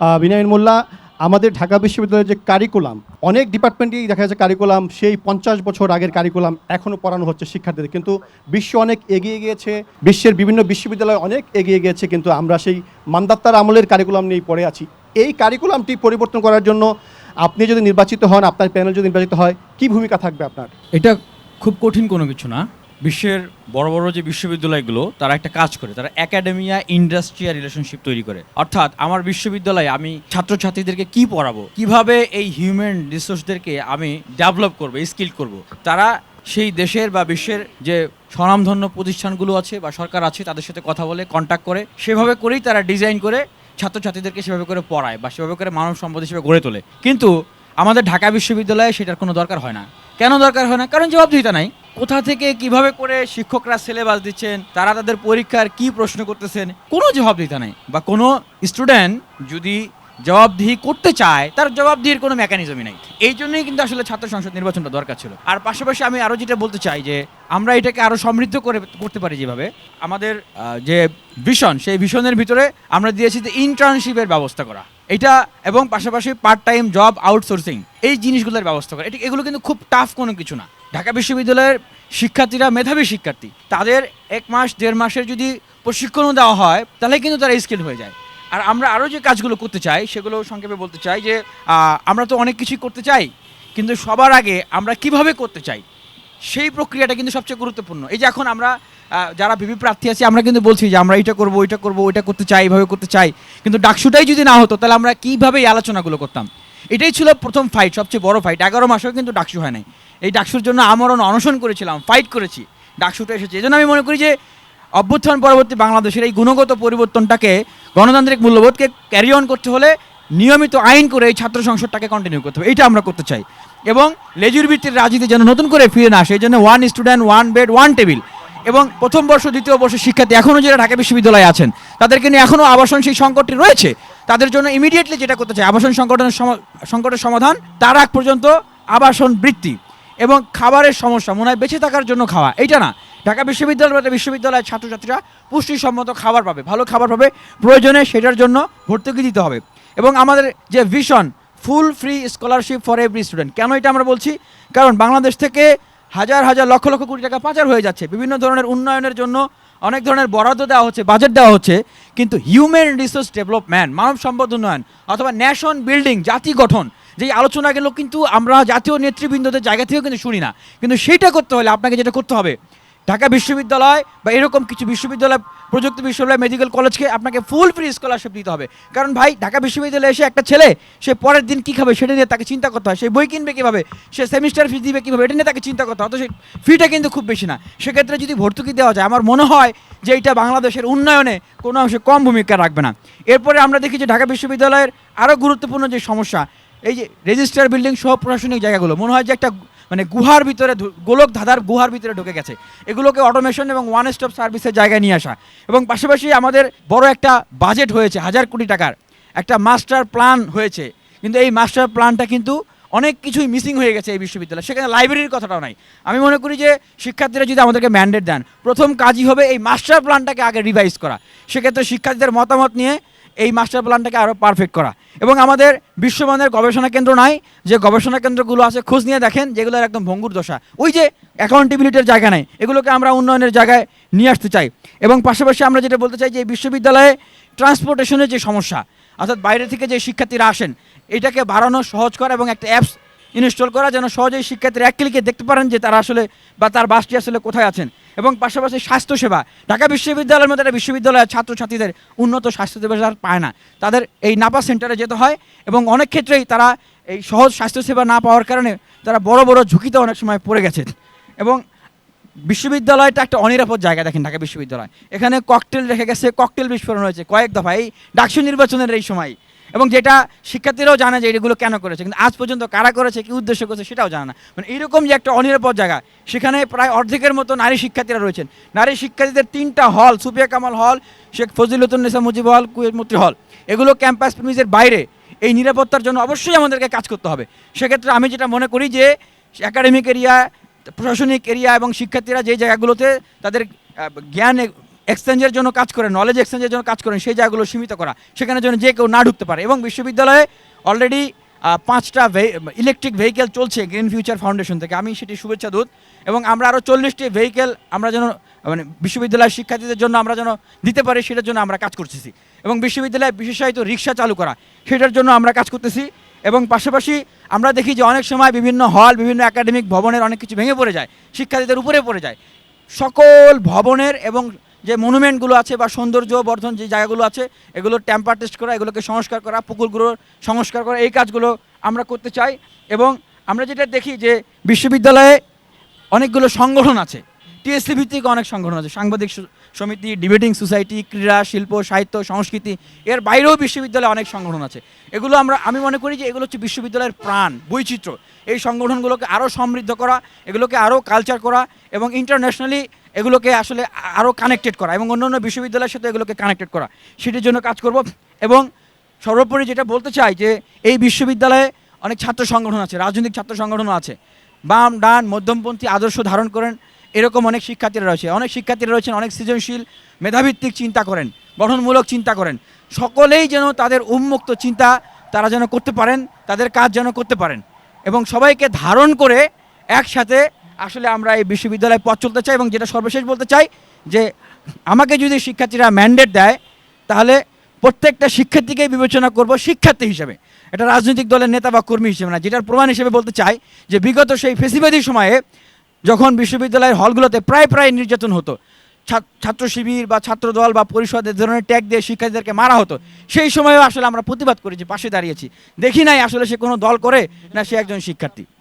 বিনয় মোল্লা, আমাদের ঢাকা বিশ্ববিদ্যালয়ের যে কারিকুলাম, অনেক ডিপার্টমেন্টেই দেখা যাচ্ছে কারিকুলাম সেই 50 বছর আগের কারিকুলাম এখনও পড়ানো হচ্ছে শিক্ষার্থীদের। কিন্তু বিশ্ব অনেক এগিয়ে গিয়েছে, বিশ্বের বিভিন্ন বিশ্ববিদ্যালয় অনেক এগিয়ে গিয়েছে, কিন্তু আমরা সেই মান্দাত্তার আমলের কারিকুলাম নিয়েই পড়ে আছি। এই কারিকুলামটি পরিবর্তন করার জন্য আপনি যদি নির্বাচিত হন, আপনার প্যানেল যদি নির্বাচিত হয়, কী ভূমিকা থাকবে আপনার? এটা খুব কঠিন কোনো কিছু না। বিশ্বের বড় বড় যে বিশ্ববিদ্যালয়গুলো তারা একটা কাজ করে, তারা একাডেমিয়া ইন্ডাস্ট্রিয়াল রিলেশনশিপ তৈরি করে। অর্থাৎ আমার বিশ্ববিদ্যালয়ে আমি ছাত্রছাত্রীদেরকে কি পড়াবো, কিভাবে এই হিউম্যান রিসোর্সদেরকে আমি ডেভেলপ করবো, স্কিল করব, তারা সেই দেশের বা বিশ্বের যে স্বনামধন্য প্রতিষ্ঠানগুলো আছে বা সরকার আছে তাদের সাথে কথা বলে কন্ট্যাক্ট করে, সেভাবে করেই তারা ডিজাইন করে ছাত্রছাত্রীদেরকে সেভাবে করে পড়ায় বা সেভাবে করে মানব সম্পদ হিসেবে গড়ে তোলে। কিন্তু আমাদের ঢাকা বিশ্ববিদ্যালয়ে সেটার কোনো দরকার হয় না। কেন দরকার হয় না? কারণ জবাবদিহিতা নাই। কোথা থেকে কিভাবে করে শিক্ষকরা সিলেবাস দিচ্ছেন, তারা তাদের পরীক্ষার কি প্রশ্ন করতেছেন, কোনো জবাবদিহিতা নেই। বা কোনো স্টুডেন্ট যদি জবাবদিহি করতে চায়, তার জবাবদিহির কোনো মেকানিজমই নাই। এই জন্যই কিন্তু আসলে ছাত্র সংসদ নির্বাচনটা দরকার ছিল। আর পাশাপাশি আমি আরও যেটা বলতে চাই যে আমরা এটাকে আরও সমৃদ্ধ করতে পারি। যেভাবে আমাদের যে ভিশন, সেই ভিশনের ভিতরে আমরা দিয়েছি যে ইন্টার্নশিপের ব্যবস্থা করা, এটা এবং পাশাপাশি পার্ট টাইম জব আউটসোর্সিং, এই জিনিসগুলোর ব্যবস্থা করা। এগুলো কিন্তু খুব টাফ কোনো কিছু না। ঢাকা বিশ্ববিদ্যালয়ের শিক্ষার্থীরা মেধাবী শিক্ষার্থী, তাদের 1 মাস 1.5 মাসের যদি প্রশিক্ষণও দেওয়া হয়, তাহলে কিন্তু তারা স্কিল হয়ে যায়। আর আমরা আরও যে কাজগুলো করতে চাই সেগুলো সংক্ষেপে বলতে চাই যে আমরা তো অনেক কিছুই করতে চাই, কিন্তু সবার আগে আমরা কিভাবে করতে চাই সেই প্রক্রিয়াটা কিন্তু সবচেয়ে গুরুত্বপূর্ণ। এই যে এখন আমরা যারা ভিপি প্রার্থী আছি, আমরা কিন্তু বলছি যে আমরা এটা করবো, ওইটা করবো, ওইটা করতে চাই, এইভাবে করতে চাই, কিন্তু ডাকসুটাই যদি না হতো তাহলে আমরা কীভাবে এই আলোচনাগুলো করতাম? এটাই ছিল প্রথম ফাইট, সবচেয়ে বড় ফাইট। 11 মাসেও কিন্তু ডাকসু হয় নাই। এই ডাকসুর জন্য আমরণ অনশন করেছিলাম, ফাইট করেছি, ডাকসুটা এসেছে। এই জন্য আমি মনে করি যে অভ্যুত্থান পরবর্তী বাংলাদেশের এই গুণগত পরিবর্তনটাকে, গণতান্ত্রিক মূল্যবোধকে ক্যারি অন করতে হলে নিয়মিত আইন করে এই ছাত্র সংসদটাকে কন্টিনিউ করতে হবে। এইটা আমরা করতে চাই। এবং লেজুর ভিত্তির রাজনীতি যেন নতুন করে ফিরে না আসে, এই জন্য 1 স্টুডেন্ট 1 বেড 1 টেবিল। এবং প্রথম বর্ষ দ্বিতীয় বর্ষের শিক্ষার্থী এখনও যারা ঢাকা বিশ্ববিদ্যালয়ে আছেন, তাদেরকে নিয়ে এখনও আবাসন সেই সংকটটি রয়েছে। তাদের জন্য ইমিডিয়েটলি যেটা করতে চাই, আবাসন সংকটের সমাধান, তার আগ পর্যন্ত আবাসন বৃত্তি এবং খাবারের সমস্যা, মনে হয় বেঁচে থাকার জন্য খাওয়া, এইটা না। ঢাকা বিশ্ববিদ্যালয়ের ছাত্রছাত্রীরা পুষ্টিসম্মত খাবার পাবে, ভালো খাবার পাবে, প্রয়োজনে সেটার জন্য ভর্তুকি দিতে হবে। এবং আমাদের যে vision, full free scholarship for every student. কেন এটা আমরা বলছি? কারণ বাংলাদেশ থেকে হাজার হাজার লক্ষ লক্ষ কোটি টাকা পাচার হয়ে যাচ্ছে বিভিন্ন ধরনের উন্নয়নের জন্য, অনেক ধরনের বরাদ্দ দেওয়া হচ্ছে, বাজেট দেওয়া হচ্ছে, কিন্তু হিউম্যান রিসোর্স ডেভেলপমেন্ট, মানব সম্পদ উন্নয়ন অথবা ন্যাশন বিল্ডিং, জাতি গঠন, যেই আলোচনাগুলো কিন্তু আমরা জাতীয় নেতৃবৃন্দদের জায়গা থেকেও কিন্তু শুনি না। কিন্তু সেইটা করতে হলে আপনাকে যেটা করতে হবে, ঢাকা বিশ্ববিদ্যালয় বা এরকম কিছু বিশ্ববিদ্যালয়, প্রযুক্তি বিশ্ববিদ্যালয়, মেডিকেল কলেজকে আপনাকে ফুল ফ্রি স্কলারশিপ দিতে হবে। কারণ ভাই, ঢাকা বিশ্ববিদ্যালয়ে এসে একটা ছেলে, সে পরের দিন কী খাবে সেটা নিয়ে তাকে চিন্তা করতে হয়, সেই বই কিনবে কীভাবে, সে সেমিস্টার ফি দিবে কীভাবে, এটা নিয়ে তাকে চিন্তা করতে হয়। অথচ সেই ফিটা কিন্তু খুব বেশি না। সেক্ষেত্রে যদি ভর্তুকি দেওয়া যায়, আমার মনে হয় যে এটা বাংলাদেশের উন্নয়নে কোনো অংশে কম ভূমিকা রাখবে না। এরপরে আমরা দেখি যে ঢাকা বিশ্ববিদ্যালয়ের আরও গুরুত্বপূর্ণ যে সমস্যা, এই যে রেজিস্ট্রার বিল্ডিং সহ প্রশাসনিক জায়গাগুলো, মনে হয় যে একটা মানে গুহার ভিতরে, গোলক ধাঁধার গুহার ভিতরে ঢুকে গেছে। এগুলোকে অটোমেশন এবং ওয়ান স্টপ সার্ভিসের জায়গায় নিয়ে আসা। এবং পাশাপাশি আমাদের বড় একটা বাজেট হয়েছে, 1000 কোটি টাকার একটা মাস্টার প্ল্যান হয়েছে, কিন্তু এই মাস্টার প্ল্যানটা কিন্তু অনেক কিছুই মিসিং হয়ে গেছে এই বিশ্ববিদ্যালয়ে। সেখানে লাইব্রেরির কথাটাও নাই। আমি মনে করি যে শিক্ষার্থীরা যদি আমাদেরকে ম্যান্ডেট দেন, প্রথম কাজই হবে এই মাস্টার প্ল্যানটাকে আগে রিভাইজ করা। সেক্ষেত্রে শিক্ষার্থীদের মতামত নিয়ে এই মাস্টার প্ল্যানটাকে আরও পারফেক্ট করা। এবং আমাদের বিশ্বমানের গবেষণা কেন্দ্র নাই, যে গবেষণা কেন্দ্রগুলো আছে খোঁজ নিয়ে দেখেন, যেগুলোর একদম ভঙ্গুর দশা, ওই যে অ্যাকাউন্টেবিলিটির জায়গা নেই, এগুলোকে আমরা উন্নয়নের জায়গায় নিয়ে আসতে চাই। এবং পাশাপাশি আমরা যেটা বলতে চাই যে এই বিশ্ববিদ্যালয়ে ট্রান্সপোর্টেশনের যে সমস্যা, অর্থাৎ বাইরে থেকে যে শিক্ষার্থীরা আসেন, এটাকে বাড়ানো, সহজ করা এবং একটা অ্যাপস ইনস্টল করা, যেন সহজেই শিক্ষার্থীরা এক ক্লিকে দেখতে পারেন যে তারা আসলে বা তার বাসটি আসলে কোথায় আছেন। এবং পাশাপাশি স্বাস্থ্যসেবা, ঢাকা বিশ্ববিদ্যালয়ের মধ্যে একটা বিশ্ববিদ্যালয়ের ছাত্রছাত্রীদের উন্নত স্বাস্থ্যসেবা পায় না, তাদের এই নাপা সেন্টারে যেতে হয়। এবং অনেক ক্ষেত্রেই তারা এই সহজ স্বাস্থ্যসেবা না পাওয়ার কারণে তারা বড় বড় ঝুঁকিতে অনেক সময় পড়ে গেছে। এবং বিশ্ববিদ্যালয়টা একটা অনিরাপদ জায়গা। দেখেন ঢাকা বিশ্ববিদ্যালয়, এখানে ককটেল রেখে গেছে, ককটেল বিস্ফোরণ হয়েছে কয়েক দফা এই ডাকসু নির্বাচনের এই সময়। এবং যেটা শিক্ষার্থীরাও জানে যে এগুলো কেন করেছে, কিন্তু আজ পর্যন্ত কারা করেছে, কী উদ্দেশ্য করেছে সেটাও জানে না। মানে এইরকম যে একটা অনিরাপদ জায়গা, সেখানে প্রায় অর্ধেকের মতো নারী শিক্ষার্থীরা রয়েছেন। নারী শিক্ষার্থীদের 3টা হল, সুফিয়া কামাল হল, শেখ ফজিলতুন্নেসা মুজিব হল, কুয়েত মৈত্রী হল, এগুলো ক্যাম্পাস প্রিমিসের বাইরে। এই নিরাপত্তার জন্য অবশ্যই আমাদেরকে কাজ করতে হবে। সেক্ষেত্রে আমি যেটা মনে করি যে একাডেমিক এরিয়া, প্রশাসনিক এরিয়া এবং শিক্ষার্থীরা যেই জায়গাগুলোতে তাদের জ্ঞান এক্সচেঞ্জের জন্য কাজ করেন, নলেজ এক্সচেঞ্জের জন্য কাজ করেন, সেই জায়গাগুলো সীমিত করা, সেখানে যেন যে কেউ না ঢুকতে পারে। এবং বিশ্ববিদ্যালয়ে অলরেডি 5টা ইলেকট্রিক ভেহিকেল চলছে গ্রিন ফিউচার ফাউন্ডেশন থেকে, আমি সেটি শুভেচ্ছা দূত। এবং আমরা আরও 40টি ভেহিকেল আমরা যেন মানে বিশ্ববিদ্যালয়ের শিক্ষার্থীদের জন্য আমরা যেন দিতে পারি, সেটার জন্য আমরা কাজ করতেছি। এবং বিশ্ববিদ্যালয়ে বিশেষায়িত রিক্সা চালু করা, সেটার জন্য আমরা কাজ করতেছি। এবং পাশাপাশি আমরা দেখি যে অনেক সময় বিভিন্ন হল, বিভিন্ন একাডেমিক ভবনের অনেক কিছু ভেঙে পড়ে যায়, শিক্ষার্থীদের উপরে পড়ে যায়। সকল ভবনের এবং যে মনুমেন্টগুলো আছে বা সৌন্দর্য বর্ধন যে জায়গাগুলো আছে, এগুলো টেম্পার টেস্ট করা, এগুলোকে সংস্কার করা, পুকুরগুলোর সংস্কার করা, এই কাজগুলো আমরা করতে চাই। এবং আমরা যেটা দেখি যে বিশ্ববিদ্যালয়ে অনেকগুলো সংগঠন আছে, টিএসসি ভিত্তিক অনেক সংগঠন আছে, সাংবাদিক সমিতি, ডিবেটিং সোসাইটি, ক্রীড়া, শিল্প, সাহিত্য, সংস্কৃতি, এর বাইরেও বিশ্ববিদ্যালয়ে অনেক সংগঠন আছে। এগুলো আমি মনে করি যে এগুলো হচ্ছে বিশ্ববিদ্যালয়ের প্রাণ, বৈচিত্র্য। এই সংগঠনগুলোকে আরও সমৃদ্ধ করা, এগুলোকে আরও কালচার করা এবং ইন্টারন্যাশনালি এগুলোকে আসলে আরও কানেক্টেড করা এবং অন্য অন্য বিশ্ববিদ্যালয়ের সাথে এগুলোকে কানেক্টেড করা, সেটির জন্য কাজ করব। এবং সর্বোপরি যেটা বলতে চাই যে এই বিশ্ববিদ্যালয়ে অনেক ছাত্র সংগঠন আছে, রাজনৈতিক ছাত্র সংগঠনও আছে, বাম ডান মধ্যমপন্থী আদর্শ ধারণ করেন এরকম অনেক শিক্ষার্থীরা রয়েছে, অনেক শিক্ষার্থীরা রয়েছেন অনেক সৃজনশীল মেধাভিত্তিক চিন্তা করেন, গঠনমূলক চিন্তা করেন। সকলেই যেন তাদের উন্মুক্ত চিন্তা তারা যেন করতে পারেন, তাদের কাজ যেন করতে পারেন এবং সবাইকে ধারণ করে একসাথে আসলে আমরা এই বিশ্ববিদ্যালয়ে পথ চলতে চাই। এবং যেটা সর্বশেষ বলতে চাই যে আমাকে যদি শিক্ষার্থীরা ম্যান্ডেট দেয়, তাহলে প্রত্যেকটা শিক্ষার্থীকেই বিবেচনা করব শিক্ষার্থী হিসেবে, এটা রাজনৈতিক দলের নেতা বা কর্মী হিসেবে না। যেটার প্রমাণ হিসেবে বলতে চাই যে বিগত সেই ফেসিবাদী সময়ে যখন বিশ্ববিদ্যালয়ের হলগুলোতে প্রায় নির্যাতন হতো, ছাত্র শিবির বা ছাত্র দল বা পরিষদ এ ধরনের ট্যাগ দিয়ে শিক্ষার্থীদেরকে মারা হতো, সেই সময়েও আসলে আমরা প্রতিবাদ করেছি, পাশে দাঁড়িয়েছি। দেখি নাই আসলে সে কোনো দল করে না, সে একজন শিক্ষার্থী।